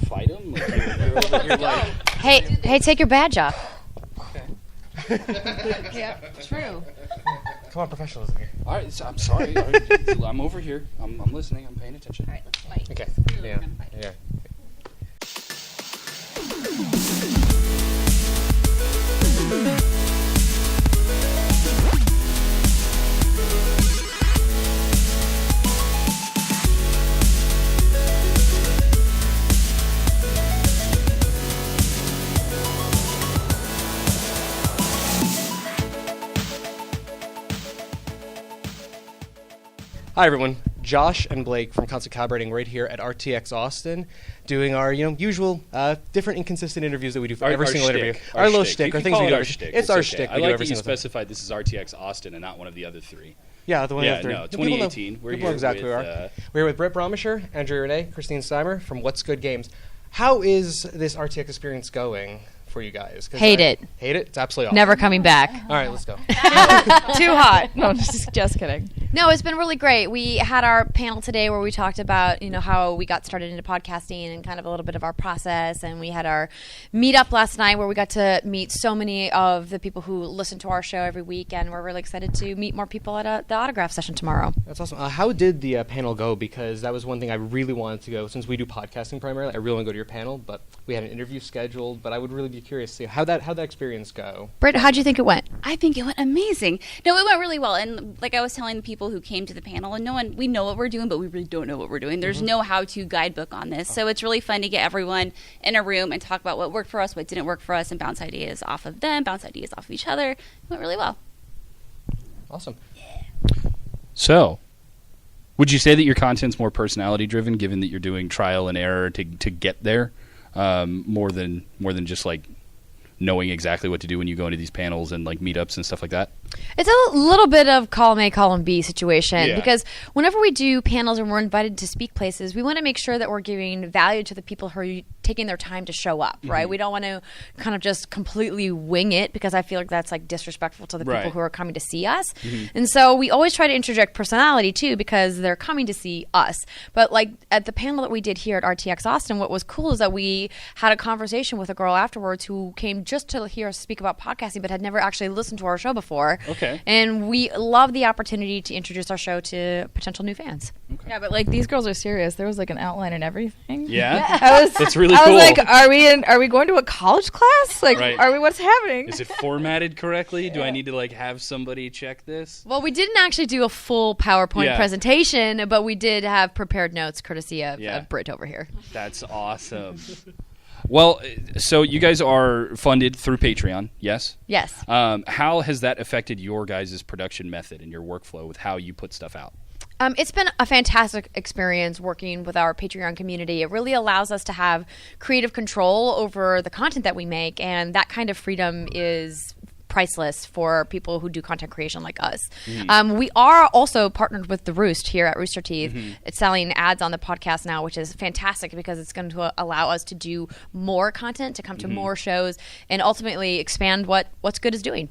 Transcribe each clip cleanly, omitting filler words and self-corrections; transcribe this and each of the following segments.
fight him? Like, you're like, hey, take your badge off. okay. Yeah, true. Come on, professionalism here. All right, so I'm sorry. All right, I'm over here. I'm listening. I'm paying attention. All right, let's fight. Okay. Really, Yeah. we're gonna fight. Yeah. Hi everyone, Josh and Blake from Constant Calibrating right here at RTX Austin, doing our usual different inconsistent interviews that we do for every single interview. Our little shtick, our things we do. It's our shtick. I like that you specified this is RTX Austin and not one of the other three. Yeah, the one after. No, 2018. We're here exactly with, who we are. We're here with Brittney Brombacher, Andrea Rene, Kristine Steimer from What's Good Games. How is this RTX experience going for you guys? Hate it. Hate it? It's absolutely awesome. Never coming back. All right, let's go. Too hot. No, just kidding. No, it's been really great. We had our panel today where we talked about, how we got started into podcasting and kind of a little bit of our process. And we had our meetup last night where we got to meet so many of the people who listen to our show every week. And we're really excited to meet more people at the autograph session tomorrow. That's awesome. How did the panel go? Because that was one thing I really wanted to go. Since we do podcasting primarily, I really want to go to your panel. But we had an interview scheduled. But I would really be curious to see how'd that experience go. Britt, how'd you think it went? I think it went amazing. No, it went really well. And like I was telling the people who came to the panel, and we know what we're doing, but we really don't know what we're doing. There's no how-to guidebook on this. So it's really fun to get everyone in a room and talk about what worked for us, what didn't work for us, and bounce ideas off of them, bounce ideas off of each other. It went really well. Awesome. So, would you say that your content's more personality-driven, given that you're doing trial and error to get there, more than just like knowing exactly what to do when you go into these panels and like meetups and stuff like that? It's a little bit of column A, column B situation because whenever we do panels and we're invited to speak places, we want to make sure that we're giving value to the people who are taking their time to show up, right? We don't want to kind of just completely wing it because I feel like that's like disrespectful to the people who are coming to see us. And so we always try to interject personality too because they're coming to see us. But like at the panel that we did here at RTX Austin, what was cool is that we had a conversation with a girl afterwards who came just to hear us speak about podcasting but had never actually listened to our show before. Okay. And we love the opportunity to introduce our show to potential new fans. Okay. Yeah, but like these girls are serious. There was like an outline and everything. Yeah? That's really I cool. was like, are we going to a college class? Like, Right. what's happening? Is it formatted correctly? Do I need to like have somebody check this? Well, we didn't actually do a full PowerPoint presentation, but we did have prepared notes courtesy of Britt over here. That's awesome. Well, so you guys are funded through Patreon, yes? Yes. How has that affected your guys' production method and your workflow with how you put stuff out? It's been a fantastic experience working with our Patreon community. It really allows us to have creative control over the content that we make, and that kind of freedom is priceless for people who do content creation like us. We are also partnered with The Roost here at Rooster Teeth. It's selling ads on the podcast now, which is fantastic because it's going to allow us to do more content, to come to more shows, and ultimately expand what What's Good is doing.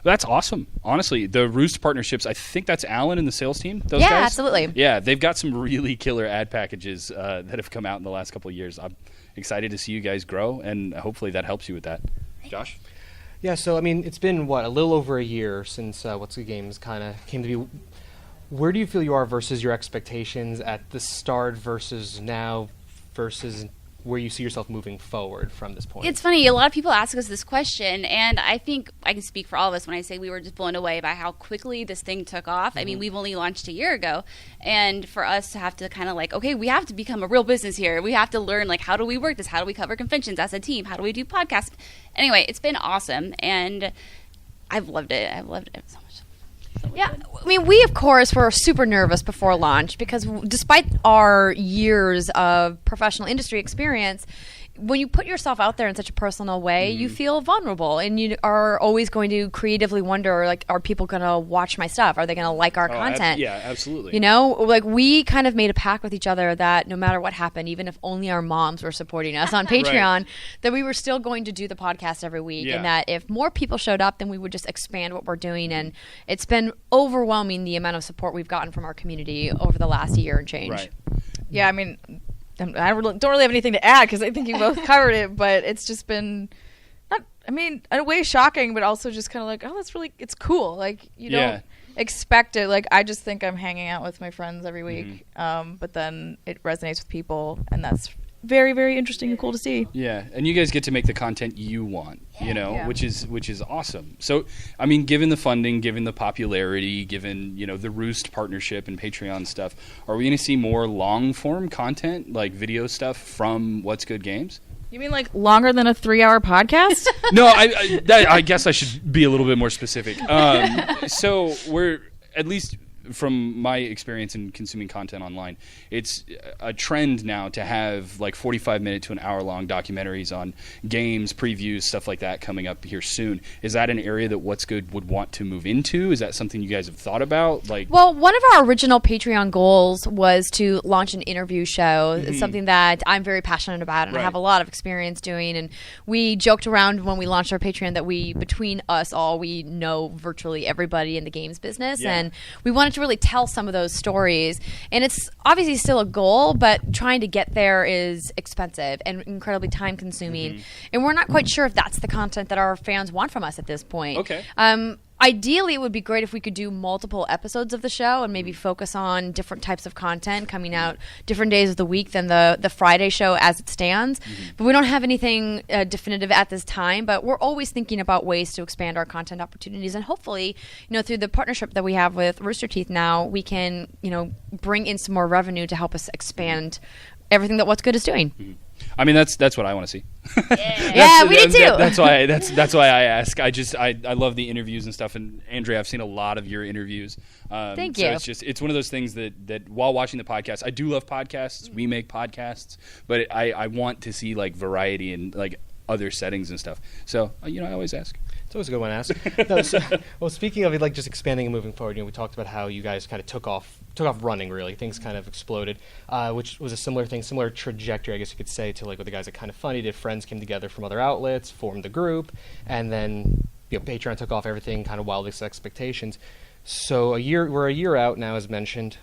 That's awesome. Honestly, the Roost partnerships, I think that's Alan and the sales team, those guys? Absolutely. Yeah, they've got some really killer ad packages that have come out in the last couple of years. I'm excited to see you guys grow, and hopefully that helps you with that. Josh? Yeah, so I mean, it's been a little over a year since What's Good Games kind of came to be. Where do you feel you are versus your expectations at the start versus now versus where you see yourself moving forward from this point? It's funny. A lot of people ask us this question, and I think I can speak for all of us when I say we were just blown away by how quickly this thing took off. I mean, we've only launched a year ago, and for us to have to kind of like, okay, we have to become a real business here. We have to learn, like, how do we work this? How do we cover conventions as a team? How do we do podcasts? Anyway, it's been awesome, and I've loved it. I've loved it so much. Yeah, I mean, we, of course, were super nervous before launch because despite our years of professional industry experience, when you put yourself out there in such a personal way, you feel vulnerable and you are always going to creatively wonder, like, are people going to watch my stuff? Are they going to like our content? Yeah, absolutely. You know, like we kind of made a pact with each other that no matter what happened, even if only our moms were supporting us on Patreon, that we were still going to do the podcast every week and that if more people showed up, then we would just expand what we're doing. And it's been overwhelming the amount of support we've gotten from our community over the last year and change. Right. Yeah, I mean, don't really have anything to add because I think you both covered it, but it's just been in a way shocking, but also just kind of like, oh, it's cool. Like, you don't expect it. Like, I just think I'm hanging out with my friends every week, but then it resonates with people, and that's very, very interesting and cool to see. Yeah, and you guys get to make the content you want, which is awesome. So, I mean, given the funding, given the popularity, given, the Roost partnership and Patreon stuff, are we going to see more long-form content, like video stuff from What's Good Games? You mean like longer than a 3-hour podcast? No, I guess I should be a little bit more specific. So we're, at least from my experience in consuming content online, it's a trend now to have like 45-minute to an hour-long documentaries on games, previews, stuff like that coming up here soon. Is that an area that What's Good would want to move into? Is that something you guys have thought about? Well, one of our original Patreon goals was to launch an interview show. It's something that I'm very passionate about and I have a lot of experience doing. And we joked around when we launched our Patreon that between us all, we know virtually everybody in the games business. Yeah. And we wanted to really tell some of those stories, and it's obviously still a goal, but trying to get there is expensive and incredibly time consuming, and we're not quite sure if that's the content that our fans want from us at this point. Okay. Ideally, it would be great if we could do multiple episodes of the show and maybe focus on different types of content coming out different days of the week than the Friday show as it stands. But we don't have anything definitive at this time, but we're always thinking about ways to expand our content opportunities. And hopefully, through the partnership that we have with Rooster Teeth now, we can, bring in some more revenue to help us expand everything that What's Good is doing. I mean, that's what I want to see. Yeah, we do too. That's why I ask. I love the interviews and stuff. And Andrea, I've seen a lot of your interviews. Thank you. So it's one of those things that while watching the podcast, I do love podcasts. We make podcasts, but I want to see like variety and like other settings and stuff. So I always ask. It's always a good one to ask. Well, speaking of it, like just expanding and moving forward, we talked about how you guys kind of took off running. Really, things kind of exploded, which was a similar trajectory, I guess you could say, to like what the guys at Kind of Funny did. Friends came together from other outlets, formed the group, and then Patreon took off. Everything kind of wildest expectations. So we're a year out now, as mentioned.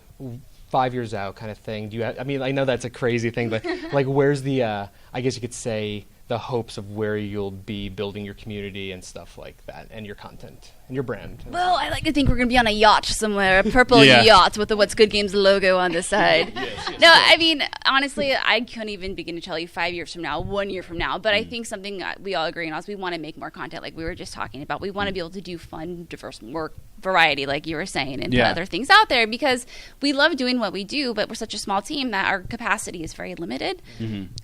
5 years out, kind of thing. I know that's a crazy thing, but like, where's the? I guess you could say, the hopes of where you'll be building your community and stuff like that, and your content and your brand. Well, I like to think we're going to be on a yacht somewhere, a purple yacht with the What's Good Games logo on the side. I mean, honestly, I couldn't even begin to tell you 5 years from now, 1 year from now, but I think something we all agree on is we want to make more content like we were just talking about. We want to be able to do fun, diverse work, variety, like you were saying, and put other things out there because we love doing what we do, but we're such a small team that our capacity is very limited.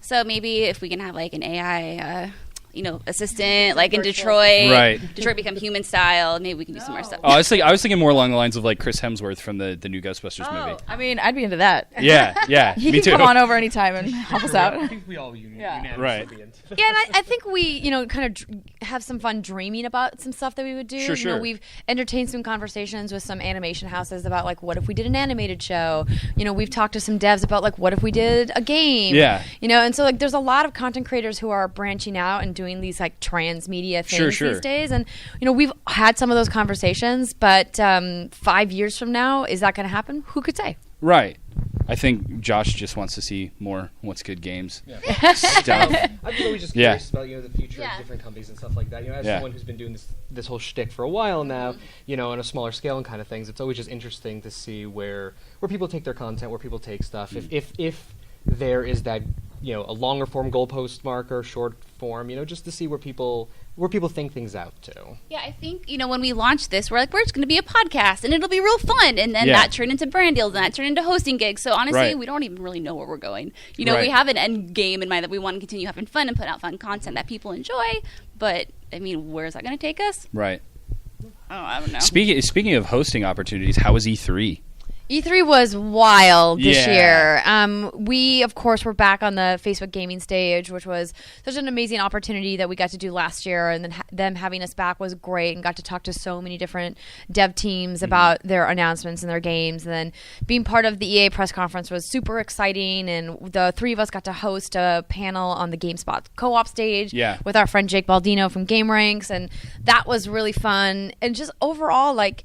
So maybe if we can have like an AI assistant, like in Detroit. Right. Detroit become human style. Maybe we can do some more stuff. Oh, I was thinking more along the lines of like Chris Hemsworth from the new Ghostbusters movie. I mean, I'd be into that. Yeah. He me can too. come on over anytime and help us out. I think we all unanimously Right. be into. Yeah, and I think we, kind of have some fun dreaming about some stuff that we would do. Sure. We've entertained some conversations with some animation houses about like, what if we did an animated show? We've talked to some devs about like, what if we did a game? Yeah. And so like, there's a lot of content creators who are branching out and doing these like transmedia things these days. And, we've had some of those conversations, but 5 years from now, is that going to happen? Who could say? Right. I think Josh just wants to see more What's Good Games stuff. I've been always just curious about the future of different companies and stuff like that. As someone who's been doing this whole shtick for a while now, on a smaller scale and kind of things, it's always just interesting to see where people take their content, where people take stuff. If there is that a longer form goalpost marker, short form, just to see where people think things out too. Yeah, I think, when we launched this, we're just going to be a podcast and it'll be real fun. And then that turned into brand deals and that turned into hosting gigs. So honestly, we don't even really know where we're going. We have an end game in mind that we want to continue having fun and put out fun content that people enjoy. But, I mean, where is that going to take us? Right. I don't know. Speaking of hosting opportunities, how was E3? E3 was wild this year. We, of course, were back on the Facebook gaming stage, which was such an amazing opportunity that we got to do last year. And then them having us back was great and got to talk to so many different dev teams about their announcements and their games. And then being part of the EA press conference was super exciting. And the three of us got to host a panel on the GameSpot co-op stage with our friend Jake Baldino from Game Ranks. And that was really fun. And just overall, like,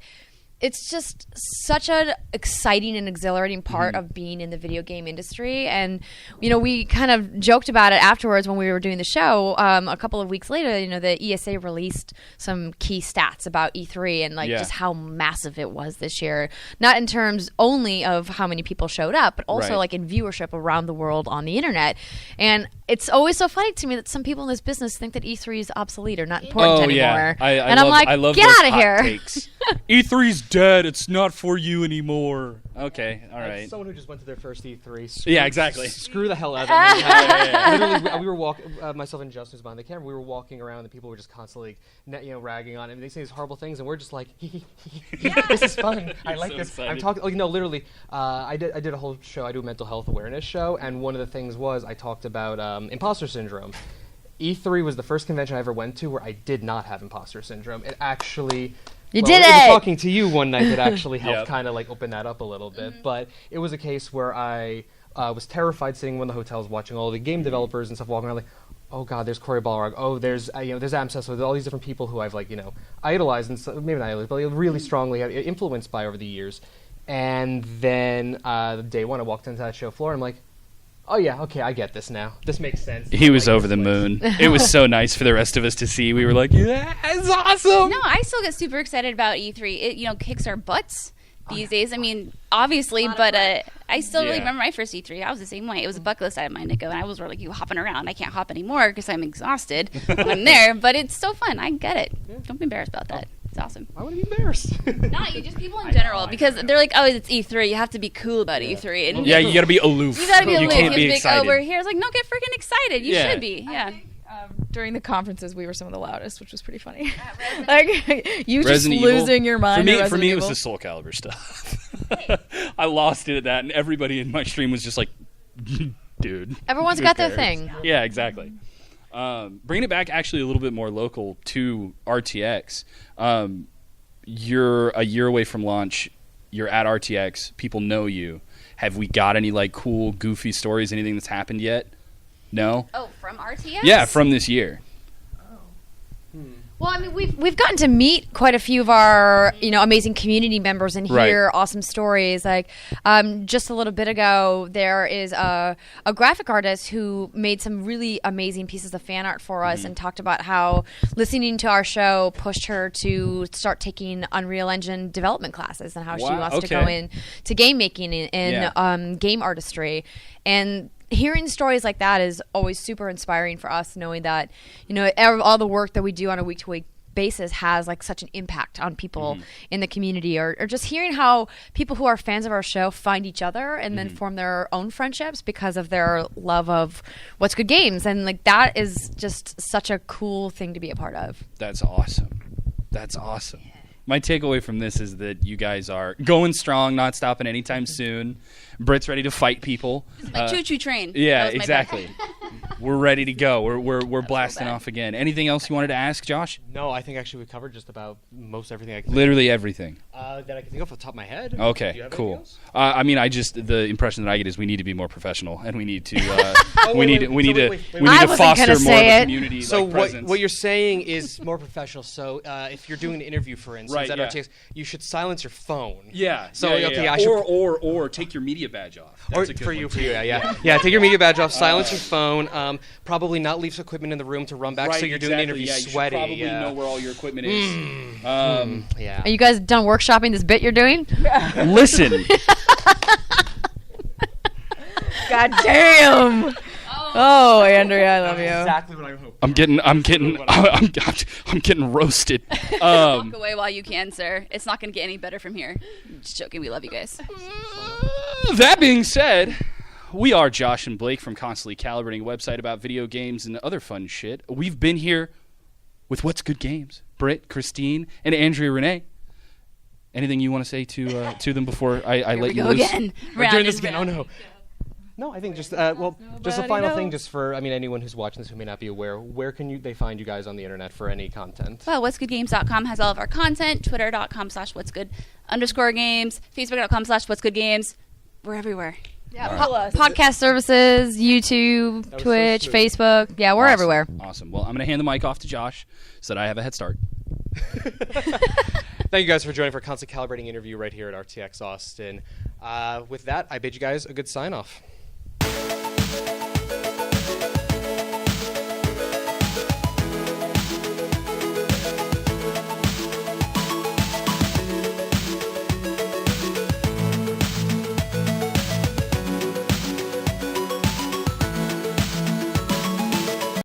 it's just such an exciting and exhilarating part of being in the video game industry. And, we kind of joked about it afterwards when we were doing the show. A couple of weeks later, the ESA released some key stats about E3 and just how massive it was this year. Not in terms only of how many people showed up, but also in viewership around the world on the internet. And it's always so funny to me that some people in this business think that E3 is obsolete or not important anymore. I love get those out of hot here. Takes. E3's dead. It's not for you anymore. Okay, all right. As someone who just went to their first E3. Yeah, exactly. Screw the hell out of it. Literally, we were walking. Myself and Justin was behind the camera. We were walking around, and people were just constantly, ragging on it. And they say these horrible things, and we're just like, "This is fun. I like this." Excited. I'm talking. Literally, I did a whole show. I do a mental health awareness show, and one of the things was I talked about imposter syndrome. E3 was the first convention I ever went to where I did not have imposter syndrome. It actually. You did it! It was talking to you one night that actually helped kind of open that up a little bit. But it was a case where I was terrified sitting in one of the hotels watching all the game developers and stuff walking around oh God, there's Cory Balrog. Oh, there's Amseth. So there's all these different people who I've idolized and maybe not idolized, but really strongly influenced by over the years. And then day one, I walked into that show floor and I'm like, oh yeah, okay, I get this now. This makes sense. He was over the moon. It was so nice for the rest of us to see. We were like, yeah, it's awesome. No, I still get super excited about E3. It kicks our butts these days. I mean, obviously, but I still really remember my first E3. I was the same way. It was a bucket list item of mine to go, and I was really hopping around. I can't hop anymore because I'm exhausted when I'm there, but it's so fun. I get it. Yeah. Don't be embarrassed about that. It's awesome. I wouldn't be embarrassed. Not you, just people in general, because they're like, oh, it's E3. You have to be cool about E3. And you got to be aloof. You got to be aloof. You can't be excited. Oh, we're here. It's like, no, get freaking excited. You should be. Yeah. During the conferences, we were some of the loudest, which was pretty funny. You just Resident losing Evil. your mind. For me, it was the Soul Calibur stuff. I lost it at that, and everybody in my stream was just like, dude. Everyone's got their thing. Yeah, exactly. Bringing it back actually a little bit more local to RTX. You're a year away from launch. You're at RTX. People know you. Have we got any cool, goofy stories? Anything that's happened yet? No? Oh, from RTX? Yeah, from this year. Well, I mean, we've gotten to meet quite a few of our amazing community members and hear awesome stories. Just a little bit ago, there is a graphic artist who made some really amazing pieces of fan art for us and talked about how listening to our show pushed her to start taking Unreal Engine development classes and how she wants to go into game making and game artistry. And hearing stories like that is always super inspiring for us, knowing that all the work that we do on a week-to-week basis has such an impact on people in the community, or just hearing how people who are fans of our show find each other and then form their own friendships because of their love of What's Good Games, and that is just such a cool thing to be a part of. That's awesome. My takeaway from this is that you guys are going strong, not stopping anytime soon. Britt's ready to fight people. It's my choo-choo train. Yeah, exactly. We're ready to go. We're blasting off again. Anything else you wanted to ask, Josh? No, I think actually we covered just about most everything I can Literally everything. that I can think of off the top of my head. Okay, cool. I mean, the impression that I get is we need to be more professional, and we need to we need to foster more of a community. So presence. what you're saying is more professional. So if you're doing an interview, for instance, at RTX, you should silence your phone. Yeah. So I should or take your media badge off. That's or a good for one you, too. yeah. Take your media badge off. Silence your phone. Probably not leave equipment in the room to run back. So you're doing the interview sweaty. You should probably know where all your equipment is. Yeah. Are you guys done workshopping this bit you're doing? Listen. God damn. Oh, Andrea, I love you. Exactly what I hope. I'm getting roasted. Walk away while you can, sir. It's not going to get any better from here. Just joking. We love you guys. That being said, we are Josh and Blake from Constantly Calibrating, a website about video games and other fun shit. We've been here with What's Good Games, Britt, Kristine, and Andrea Rene. Anything you want to say to them before I let you loose? Again. We're doing this again. Oh no. No, I think just just a final thing, just for anyone who's watching this who may not be aware, where can they find you guys on the internet for any content? Well, what'sgoodgames.com has all of our content. Twitter.com/what'sgood_games. Facebook.com/what'sgoodgames. We're everywhere. Yeah, podcast services, YouTube, Twitch, Facebook. Yeah, we're everywhere. Awesome. Well, I'm going to hand the mic off to Josh so that I have a head start. Thank you guys for joining for a constant calibrating interview right here at RTX Austin. With that, I bid you guys a good sign off.